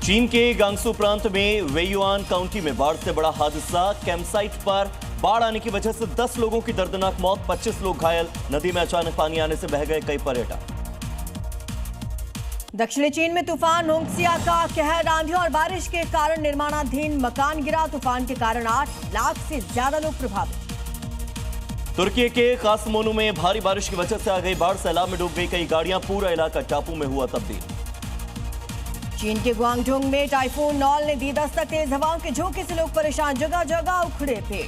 चीन के गांगसू प्रांत में वेयुआन काउंटी में बाढ़ से बड़ा हादसा। कैंपसाइट पर बाढ़ आने की वजह से 10 लोगों की दर्दनाक मौत, 25 लोग घायल। नदी में अचानक पानी आने से बह गए कई पर्यटक। दक्षिणी चीन में तूफान होंगसिया का कहर, आंधी और बारिश के कारण निर्माणाधीन मकान गिरा। तूफान के कारण 8 लाख से ज्यादा लोग प्रभावित। तुर्की के कासमोनू में भारी बारिश की वजह से आ गई बाढ़, सैलाब में डूब गई कई गाड़ियां, पूरा इलाका टापू में हुआ तब्दील। चीन के ग्वांगडोंग में टाइफून नॉल ने दी दस्तक, तेज हवाओं के झोंके से लोग परेशान, जगह जगह उखड़े पेड़।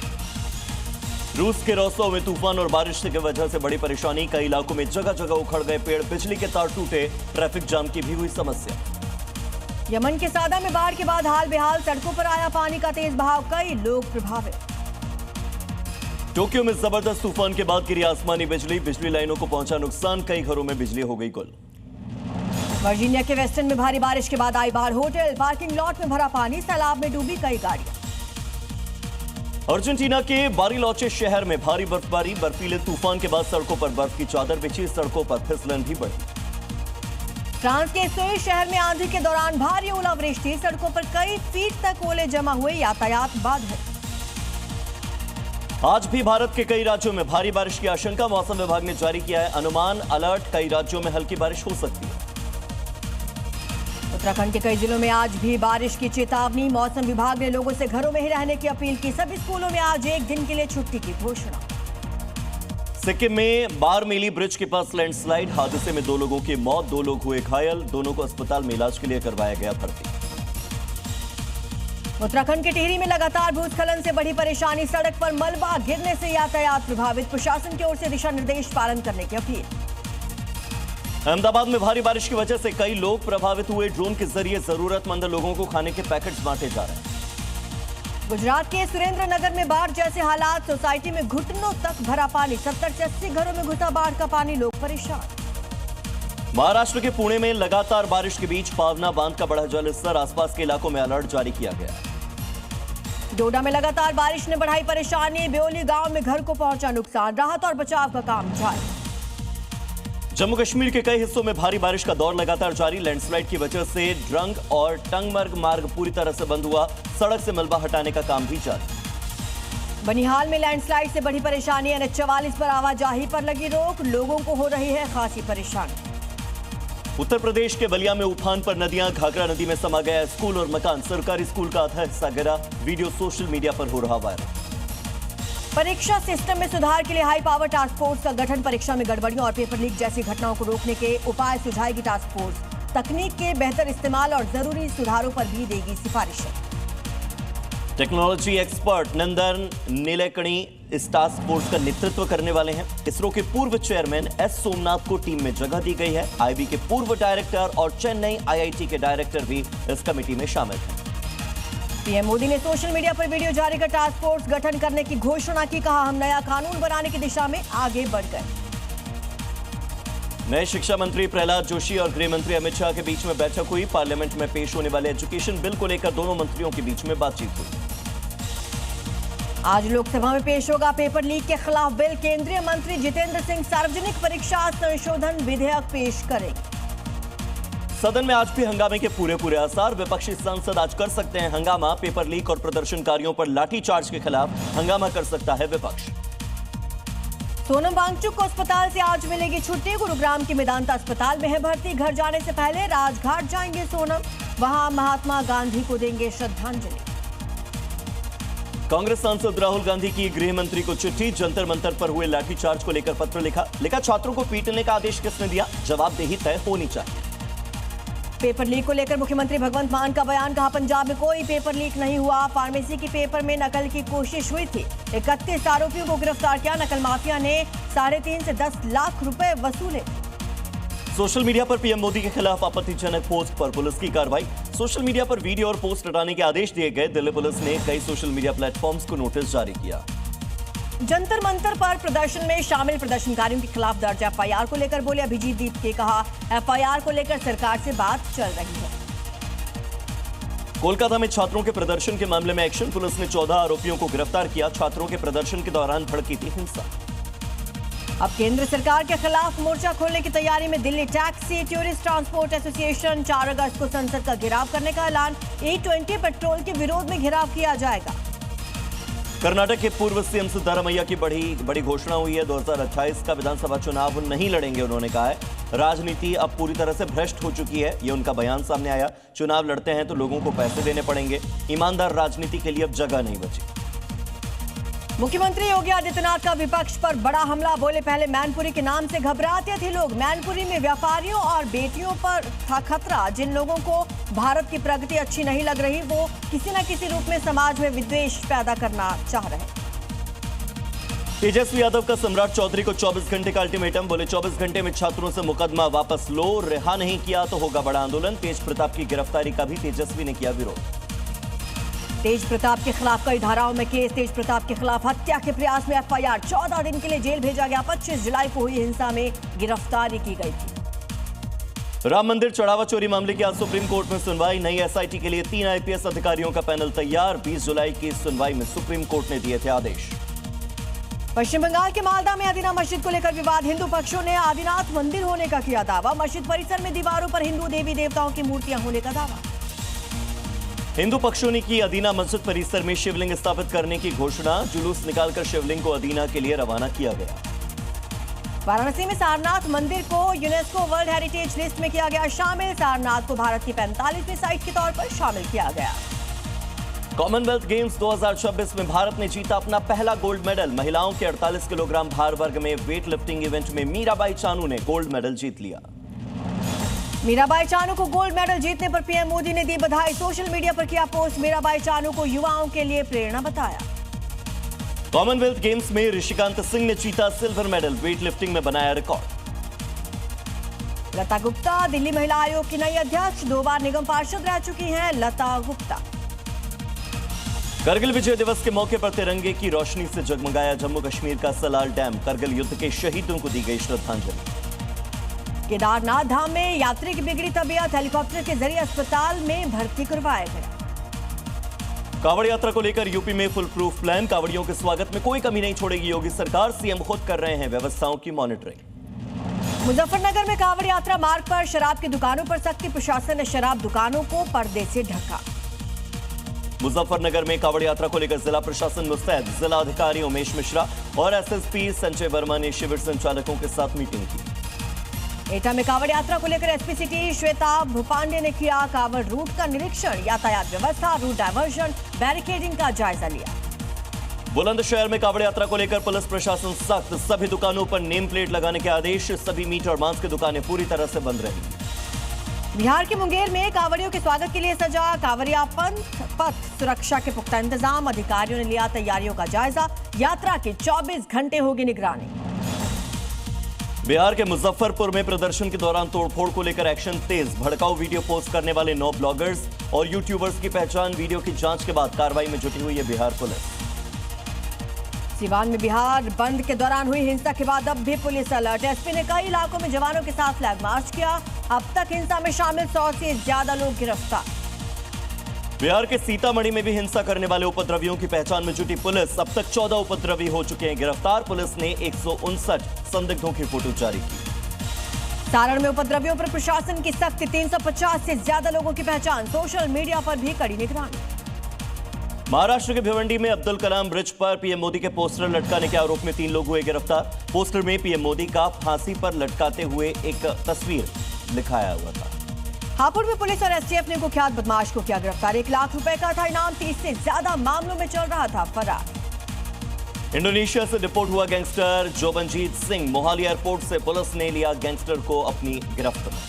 रूस के रोस्तोव में तूफान और बारिश की वजह से बड़ी परेशानी, कई इलाकों में जगह जगह उखड़ गए पेड़, बिजली के तार टूटे, ट्रैफिक जाम की भी हुई समस्या। यमन के सादा में बाढ़ के बाद हाल बेहाल, सड़कों पर आया पानी का तेज बहाव, कई लोग प्रभावित। टोक्यो में जबरदस्त तूफान के बाद गिरी आसमानी बिजली, बिजली लाइनों को पहुंचा नुकसान, कई घरों में बिजली हो गई गुल। वर्जीनिया के वेस्टर्न में भारी बारिश के बाद आई बाढ़, होटल पार्किंग लॉट में भरा पानी, सैलाब में डूबी कई गाड़ियां। अर्जेंटीना के बारिलोचे शहर में भारी बर्फबारी, बर्फीले तूफान के बाद सड़कों पर बर्फ की चादर बिछी, सड़कों पर फिसलन भी बढ़ी। फ्रांस के सोए शहर में आंधी के दौरान भारी ओलावृष्टि, सड़कों पर कई फीट तक ओले जमा हुए, यातायात बाधित। आज भी भारत के कई राज्यों में भारी बारिश की आशंका, मौसम विभाग ने जारी किया है अनुमान अलर्ट, कई राज्यों में हल्की बारिश हो सकती है। उत्तराखंड के कई जिलों में आज भी बारिश की चेतावनी, मौसम विभाग ने लोगों से घरों में ही रहने की अपील की, सभी स्कूलों में आज एक दिन के लिए छुट्टी की घोषणा। सिक्किम में बारमेली ब्रिज के पास लैंडस्लाइड, हादसे में 2 लोगों की मौत, 2 लोग हुए घायल, दोनों को अस्पताल में इलाज के लिए करवाया गया भर्ती। उत्तराखंड के टिहरी में लगातार भूस्खलन से बढ़ी परेशानी, सड़क पर मलबा गिरने से यातायात प्रभावित, प्रशासन की ओर से दिशा निर्देश पालन करने की अपील। अहमदाबाद में भारी बारिश की वजह से कई लोग प्रभावित हुए, ड्रोन के जरिए जरूरतमंद लोगों को खाने के पैकेट्स बांटे जा रहे हैं। गुजरात के सुरेंद्रनगर में बाढ़ जैसे हालात, सोसाइटी में घुटनों तक भरा पानी, 70 से 80 घरों में घुसा बाढ़ का पानी, लोग परेशान। महाराष्ट्र के पुणे में लगातार बारिश के बीच पावना बांध का बढ़ा जलस्तर, आसपास के इलाकों में अलर्ट जारी किया गया। डोडा में लगातार बारिश ने बढ़ाई परेशानी, ब्योली गांव में घर को पहुंचा नुकसान, राहत और बचाव का काम जारी। जम्मू कश्मीर के कई हिस्सों में भारी बारिश का दौर लगातार जारी, लैंडस्लाइड की वजह से ड्रंग और टंगमर्ग मार्ग पूरी तरह से बंद हुआ, सड़क से मलबा हटाने का काम भी जारी। बनिहाल में लैंडस्लाइड से बढ़ी परेशानी, NH-44 पर आवाजाही पर लगी रोक, लोगों को हो रही है खासी परेशानी। उत्तर प्रदेश के बलिया में उफान पर नदियां, घाघरा नदी में समा गया स्कूल और मकान, सरकारी स्कूल का आधा हिस्सा गिरा, वीडियो सोशल मीडिया पर हो रहा वायरल। परीक्षा सिस्टम में सुधार के लिए हाई पावर टास्क फोर्स का गठन, परीक्षा में गड़बड़ियों और पेपर लीक जैसी घटनाओं को रोकने के उपाय सुझाएगी टास्क फोर्स, तकनीक के बेहतर इस्तेमाल और जरूरी सुधारों पर भी देगी सिफारिशें। टेक्नोलॉजी एक्सपर्ट नंदन नीलेकणी इस टास्क फोर्स का नेतृत्व करने वाले हैं। इसरो के पूर्व चेयरमैन एस सोमनाथ को टीम में जगह दी गई है। आईबी के पूर्व डायरेक्टर और चेन्नई IIT के डायरेक्टर भी इस कमेटी में शामिल हैं। पीएम मोदी ने सोशल मीडिया पर वीडियो जारी कर टास्क फोर्स गठन करने की घोषणा की, कहा हम नया कानून बनाने की दिशा में आगे बढ़ गए। नए शिक्षा मंत्री प्रहलाद जोशी और गृह मंत्री अमित शाह के बीच में बैठक हुई, पार्लियामेंट में पेश होने वाले एजुकेशन बिल को लेकर दोनों मंत्रियों के बीच में बातचीत हुई। आज लोकसभा में पेश होगा पेपर लीक के खिलाफ बिल, केंद्रीय मंत्री जितेंद्र सिंह सार्वजनिक परीक्षा संशोधन विधेयक पेश करेंगे। सदन में आज भी हंगामे के पूरे आसार, विपक्षी सांसद आज कर सकते हैं हंगामा, पेपर लीक और प्रदर्शनकारियों पर लाठीचार्ज के खिलाफ हंगामा कर सकता है विपक्ष। सोनम वांगचुक को अस्पताल से आज मिलेगी छुट्टी, गुरुग्राम के मेदांता अस्पताल में है भर्ती, घर जाने से पहले राजघाट जाएंगे सोनम, वहां महात्मा गांधी को देंगे श्रद्धांजलि। कांग्रेस सांसद राहुल गांधी की गृह मंत्री को चिट्ठी, जंतर मंतर पर हुए लाठीचार्ज को लेकर पत्र लिखा छात्रों को पीटने का आदेश किसने दिया, जवाबदेही तय होनी चाहिए। पेपर लीक को लेकर मुख्यमंत्री भगवंत मान का बयान, कहा पंजाब में कोई पेपर लीक नहीं हुआ, फार्मेसी की पेपर में नकल की कोशिश हुई थी, 31 आरोपियों को गिरफ्तार किया, नकल माफिया ने 3.5 से 10 लाख रुपए वसूले। सोशल मीडिया पर पीएम मोदी के खिलाफ आपत्तिजनक पोस्ट पर पुलिस की कार्रवाई, सोशल मीडिया पर वीडियो और पोस्ट हटाने के आदेश दिए गए, दिल्ली पुलिस ने कई सोशल मीडिया प्लेटफॉर्म्स को नोटिस जारी किया। जंतर मंतर पर प्रदर्शन में शामिल प्रदर्शनकारियों के खिलाफ दर्ज FIR को लेकर बोले अभिजीत दीप के, कहा FIR को लेकर सरकार से बात चल रही है। कोलकाता में छात्रों के प्रदर्शन के मामले में एक्शन, पुलिस ने 14 आरोपियों को गिरफ्तार किया, छात्रों के प्रदर्शन के दौरान भड़की थी हिंसा। अब केंद्र सरकार के खिलाफ मोर्चा खोलने की तैयारी में Delhi taxi tourist transport association. 4 अगस्त को संसद का घेराव करने का ऐलान। E20 पेट्रोल के विरोध में घेराव किया जाएगा। कर्नाटक के पूर्व सीएम सिद्धारमैया की बड़ी घोषणा हुई है। 2028 का विधानसभा चुनाव नहीं लड़ेंगे। उन्होंने कहा है राजनीति अब पूरी तरह से भ्रष्ट हो चुकी है। ये उनका बयान सामने आया। चुनाव लड़ते हैं तो लोगों को पैसे देने पड़ेंगे। ईमानदार राजनीति के लिए अब जगह नहीं बची। मुख्यमंत्री योगी आदित्यनाथ का विपक्ष पर बड़ा हमला। बोले पहले मैनपुरी के नाम से घबराते थे लोग। मैनपुरी में व्यापारियों और बेटियों पर था खतरा। जिन लोगों को भारत की प्रगति अच्छी नहीं लग रही वो किसी न किसी रूप में समाज में विद्वेष पैदा करना चाह रहे हैं। तेजस्वी यादव का सम्राट चौधरी को 24 घंटे का अल्टीमेटम। बोले 24 घंटे में छात्रों से मुकदमा वापस लो। रिहा नहीं किया तो होगा बड़ा आंदोलन। तेज प्रताप की गिरफ्तारी का भी तेजस्वी ने किया विरोध। तेज प्रताप के खिलाफ कई धाराओं में केस। तेज प्रताप के खिलाफ हत्या के प्रयास में FIR। 14 दिन के लिए जेल भेजा गया। 25 जुलाई को हुई हिंसा में गिरफ्तारी की गई थी। राम मंदिर चढ़ावा चोरी मामले की आज सुप्रीम कोर्ट में सुनवाई। नई SIT के लिए 3 IPS अधिकारियों का पैनल तैयार। 20 जुलाई की सुनवाई में सुप्रीम कोर्ट ने दिए थे आदेश। पश्चिम बंगाल के मालदा में आदिना मस्जिद को लेकर विवाद। हिंदू पक्षों ने आदिनाथ मंदिर होने का किया दावा। मस्जिद परिसर में दीवारों पर हिंदू देवी देवताओं की मूर्तियां होने का दावा। हिंदू पक्षों ने की अदीना मस्जिद परिसर में शिवलिंग स्थापित करने की घोषणा। जुलूस निकालकर शिवलिंग को अदीना के लिए रवाना किया गया। वाराणसी में सारनाथ मंदिर को यूनेस्को वर्ल्ड हेरिटेज लिस्ट में किया गया शामिल। सारनाथ को भारत की 45वीं साइट के तौर पर शामिल किया गया। कॉमनवेल्थ गेम्स 2026 में भारत ने जीता अपना पहला गोल्ड मेडल। महिलाओं के 48 किलोग्राम भार वर्ग में वेट लिफ्टिंग इवेंट में मीराबाई चानू ने गोल्ड मेडल जीत लिया। मीराबाई चानू को गोल्ड मेडल जीतने पर पीएम मोदी ने दी बधाई। सोशल मीडिया पर किया पोस्ट। मीराबाई चानू को युवाओं के लिए प्रेरणा बताया। कॉमनवेल्थ गेम्स में ऋषिकांत सिंह ने जीता सिल्वर मेडल। वेट लिफ्टिंग में बनाया रिकॉर्ड। लता गुप्ता दिल्ली महिला आयोग की नई अध्यक्ष। 2 बार निगम पार्षद रह चुकी हैं लता गुप्ता। करगिल विजय दिवस के मौके पर तिरंगे की रोशनी से जगमगाया जम्मू कश्मीर का सलाल डैम। करगिल युद्ध के शहीदों को दी गई श्रद्धांजलि। केदारनाथ धाम में यात्री की बिगड़ी तबीयत। हेलीकॉप्टर के जरिए अस्पताल में भर्ती करवाया गया। कांवड़ यात्रा को लेकर यूपी में फुल प्रूफ प्लान। कांवड़ियों के स्वागत में कोई कमी नहीं छोड़ेगी योगी सरकार। सीएम खुद कर रहे हैं व्यवस्थाओं की मॉनिटरिंग। मुजफ्फरनगर में कांवड़ यात्रा मार्ग पर शराब की दुकानों पर सख्ती। प्रशासन ने शराब दुकानों को पर्दे से ढका। मुजफ्फरनगर में कांवड़ यात्रा को लेकर जिला प्रशासन मुस्तैद। जिला अधिकारी उमेश मिश्रा और SSP संजय वर्मा ने शिविर संचालकों के साथ मीटिंग की। एटा में कांवड़ यात्रा को लेकर SP सिटी श्वेता भूपांडे ने किया कांवड़ रूट का निरीक्षण। यातायात व्यवस्था, रूट डायवर्जन, बैरिकेडिंग का जायजा लिया। बुलंदशहर में कांवड़ यात्रा को लेकर पुलिस प्रशासन सख्त। सभी दुकानों पर नेम प्लेट लगाने के आदेश। सभी मीट और मांस की दुकानें पूरी तरह से बंद रही। बिहार के मुंगेर में कांवड़ियों के स्वागत के लिए सजा कांवड़िया पथ। सुरक्षा के पुख्ता इंतजाम। अधिकारियों ने लिया तैयारियों का जायजा। यात्रा की 24 घंटे होगी निगरानी। बिहार के मुजफ्फरपुर में प्रदर्शन के दौरान तोड़फोड़ को लेकर एक्शन तेज। भड़काऊ वीडियो पोस्ट करने वाले 9 ब्लॉगर्स और यूट्यूबर्स की पहचान। वीडियो की जांच के बाद कार्रवाई में जुटी हुई है बिहार पुलिस। सिवान में बिहार बंद के दौरान हुई हिंसा के बाद अब भी पुलिस अलर्ट। SP ने कई इलाकों में जवानों के साथ फ्लैग मार्च किया। अब तक हिंसा में शामिल 100 से ज्यादा लोग गिरफ्तार। बिहार के सीतामढ़ी में भी हिंसा करने वाले उपद्रवियों की पहचान में जुटी पुलिस। अब तक 14 उपद्रवी हो चुके हैं गिरफ्तार। पुलिस ने 159 संदिग्धों की फोटो जारी की। सारण में उपद्रवियों पर प्रशासन की सख्ती। 350 से ज्यादा लोगों की पहचान। सोशल मीडिया पर भी कड़ी निगरानी। महाराष्ट्र के भिवंडी में अब्दुल कलाम ब्रिज पर पीएम मोदी के पोस्टर लटकाने के आरोप में 3 लोग हुए गिरफ्तार। पोस्टर में पीएम मोदी का फांसी पर लटकाते हुए एक तस्वीर लिखाया हुआ था। हापुड़ में पुलिस और STF ने कुख्यात बदमाश को किया गिरफ्तार। 1 लाख रुपए का था इनाम। 30 से ज्यादा मामलों में चल रहा था फरार। इंडोनेशिया से डिपोर्ट हुआ गैंगस्टर जोबनजीत सिंह। मोहाली एयरपोर्ट से पुलिस ने लिया गैंगस्टर को अपनी गिरफ्त में।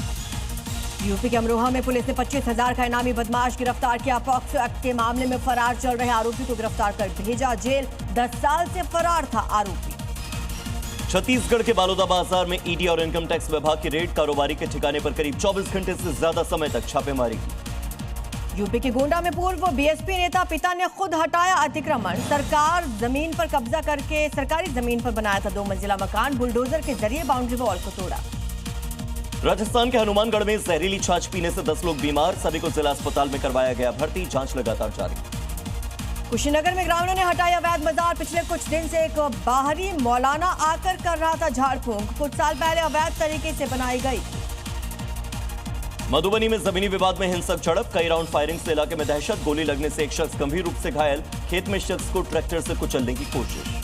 यूपी के अमरोहा में पुलिस ने 25,000 का इनामी बदमाश गिरफ्तार किया। पॉक्सो एक्ट के मामले में फरार चल रहे आरोपी को गिरफ्तार कर भेजा जेल। 10 साल से फरार था आरोपी। छत्तीसगढ़ के बालोदा बाजार में ईडी और इनकम टैक्स विभाग की रेड। कारोबारी के ठिकाने पर करीब 24 घंटे से ज्यादा समय तक छापेमारी की। यूपी के गोंडा में पूर्व BSP नेता पिता ने खुद हटाया अतिक्रमण। सरकारी जमीन पर बनाया था 2 मंजिला मकान। बुलडोजर के जरिए बाउंड्री वॉल को तोड़ा। राजस्थान के हनुमानगढ़ में जहरीली छाछ पीने से 10 लोग बीमार। सभी को जिला अस्पताल में करवाया गया भर्ती। जांच लगातार जारी। कुशीनगर में ग्रामीणों ने हटाई अवैध बाजार। पिछले कुछ दिन से एक बाहरी मौलाना आकर कर रहा था झाड़ फूंक। कुछ साल पहले अवैध तरीके से बनाई गई। मधुबनी में जमीनी विवाद में हिंसक झड़प, कई राउंड फायरिंग से इलाके में दहशत। गोली लगने से एक शख्स गंभीर रूप से घायल। खेत में शख्स को ट्रैक्टर से कुचलने की कोशिश।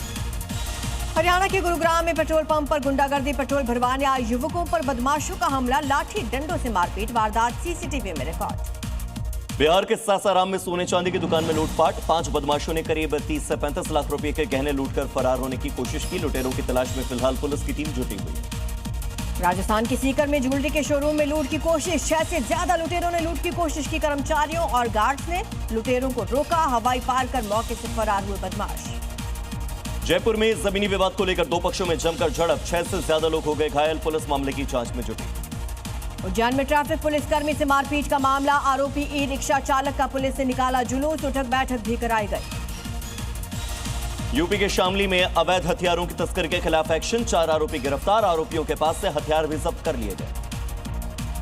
हरियाणा के गुरुग्राम में पेट्रोल पंप पर गुंडागर्दी। पेट्रोल भरवाने आए युवकों पर बदमाशों का हमला, लाठी डंडों से मारपीट। वारदात सीसीटीवी में रिकॉर्ड। बिहार के सासाराम में सोने चांदी की दुकान में लूटपाट। 5 बदमाशों ने करीब 30 से 35 लाख रुपए के गहने लूटकर फरार होने की कोशिश की। लुटेरों की तलाश में फिलहाल पुलिस की टीम जुटी हुई। राजस्थान के सीकर में ज्वेलरी के शोरूम में लूट की कोशिश। 6 से ज्यादा लुटेरों ने लूट की कोशिश की। कर्मचारियों और गार्ड्स ने लुटेरों को रोका। हवाई पार कर मौके से फरार हुए बदमाश। जयपुर में जमीनी विवाद को लेकर 2 पक्षों में जमकर झड़प। 6 से ज्यादा लोग हो गए घायल। पुलिस मामले की जांच में जुटी। उज्जैन में ट्रैफिक पुलिसकर्मी से मारपीट का मामला। आरोपी ई रिक्शा चालक का पुलिस से निकाला जुलूस। उठक बैठक भी कराई गई। यूपी के शामली में अवैध हथियारों की तस्करी के खिलाफ एक्शन। 4 आरोपी गिरफ्तार। आरोपियों के पास से हथियार भी जब्त कर लिए गए।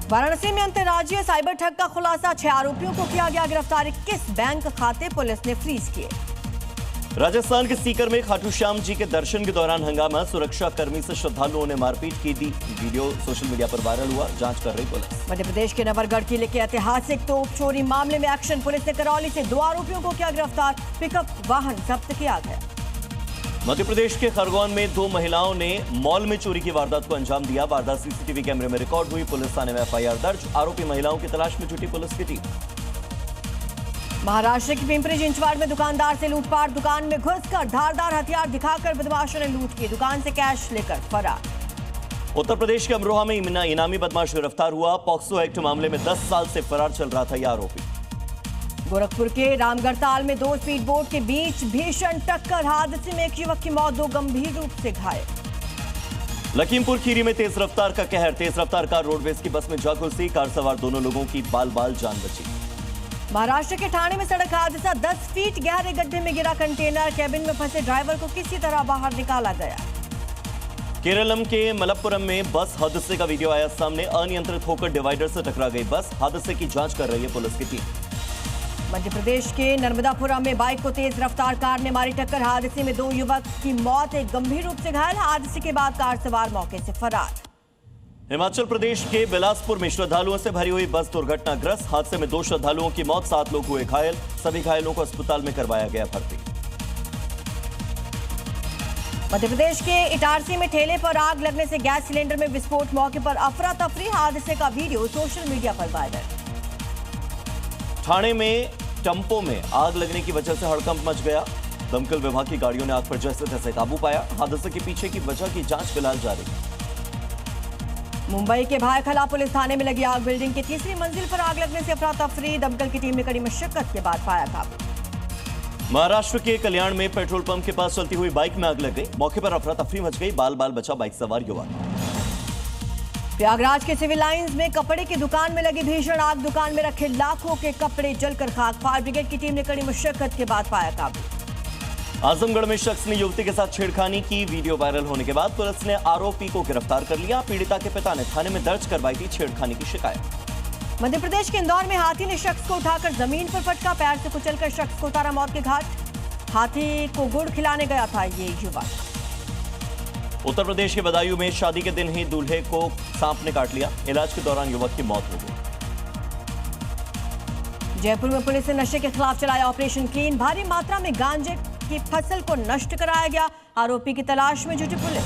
वाराणसी में अंतर्राज्यीय साइबर ठग का खुलासा। 6 आरोपियों को किया गया गिरफ्तार। 21 बैंक खाते पुलिस ने फ्रीज किए। राजस्थान के सीकर में खाटू श्याम जी के दर्शन के दौरान हंगामा। सुरक्षा कर्मी से श्रद्धालुओं ने मारपीट की थी। वीडियो सोशल मीडिया पर वायरल हुआ। जांच कर रही पुलिस। मध्य प्रदेश के नवरगढ़ किले के ऐतिहासिक तोप चोरी मामले में एक्शन। पुलिस ने करौली से 2 आरोपियों को किया गिरफ्तार। पिकअप वाहन जब्त किया गया। मध्य प्रदेश के खरगोन में 2 महिलाओं ने मॉल में चोरी की वारदात को अंजाम दिया। वारदात सीसीटीवी कैमरे में रिकॉर्ड हुई। पुलिस थाने में एफआईआर दर्ज। आरोपी महिलाओं की तलाश में जुटी पुलिस की टीम। महाराष्ट्र की पिंपरी चिंचवड में दुकानदार से लूटपाट। दुकान में घुसकर धारदार हथियार दिखाकर बदमाशों ने लूट की। दुकान से कैश लेकर फरार। उत्तर प्रदेश के अमरोहा में इनामी बदमाश गिरफ्तार हुआ। पॉक्सो एक्ट मामले में 10 साल से फरार चल रहा था यह आरोपी। गोरखपुर के रामगढ़ताल में 2 स्पीड बोट के बीच भीषण टक्कर। हादसे में एक युवक की मौत, 2 गंभीर रूप से घायल। लखीमपुर खीरी में तेज रफ्तार का कहर। तेज रफ्तार कार रोडवेज की बस में जा घुसी। कार सवार दोनों लोगों की बाल बाल जान बची। महाराष्ट्र के ठाणे में सड़क हादसा। 10 फीट गहरे गड्ढे में गिरा कंटेनर। कैबिन में फंसे ड्राइवर को किसी तरह बाहर निकाला गया। केरलम के मलप्पुरम में बस हादसे का वीडियो आया सामने। अनियंत्रित होकर डिवाइडर से टकरा गई बस। हादसे की जांच कर रही है पुलिस की टीम। मध्य प्रदेश के नर्मदापुरम में बाइक को तेज रफ्तार कार ने मारी टक्कर। हादसे में 2 युवक की मौत, एक गंभीर रूप से घायल। हादसे के बाद कार सवार मौके से फरार। हिमाचल प्रदेश के बिलासपुर में श्रद्धालुओं से भरी हुई बस दुर्घटनाग्रस्त। हादसे में 2 श्रद्धालुओं की मौत, 7 लोग हुए घायल। सभी घायलों को अस्पताल में करवाया गया भर्ती। मध्य प्रदेश के इटारसी में ठेले पर आग लगने से गैस सिलेंडर में विस्फोट। मौके पर अफरा तफरी। हादसे का वीडियो सोशल मीडिया पर वायरल। ठाणे में टंपो में आग लगने की वजह से हड़कंप मच गया। दमकल विभाग की गाड़ियों ने आग पर जैसे तैसे काबू पाया। हादसे के पीछे की वजह की जांच फिलहाल जारी है। मुंबई के भायखला पुलिस थाने में लगी आग। बिल्डिंग की 3री मंजिल पर आग लगने से अफरा तफरी। दमकल की टीम ने कड़ी मशक्कत के बाद पाया काबू। महाराष्ट्र के कल्याण में पेट्रोल पंप के पास चलती हुई बाइक में आग लग गई। मौके पर अफरा तफरी मच गई। बाल बाल बचा बाइक सवार युवक। प्रयागराज के सिविल लाइंस में कपड़े की दुकान में लगी भीषण आग। दुकान में रखे लाखों के कपड़े जलकर खाक। फायर ब्रिगेड की टीम ने कड़ी मशक्कत के बाद पाया काबू। आजमगढ़ में शख्स ने युवती के साथ छेड़खानी की। वीडियो वायरल होने के बाद पुलिस ने आरोपी को गिरफ्तार कर लिया। पीड़िता के पिता ने थाने में दर्ज करवाई थी छेड़खानी की शिकायत। मध्य प्रदेश के इंदौर में हाथी ने शख्स को उठाकर जमीन पर पटका। पैर से कुचलकर शख्स को उतारा मौत के घाट। हाथी को गुड़ खिलाने गया था ये युवक। उत्तर प्रदेश के बदायूं में शादी के दिन ही दूल्हे को सांप ने काट लिया। इलाज के दौरान युवक की मौत हो गई। जयपुर में पुलिस ने नशे के खिलाफ चलाया ऑपरेशन क्लीन। भारी मात्रा में गांजे की फसल को नष्ट कराया गया। आरोपी की तलाश में जुटी पुलिस।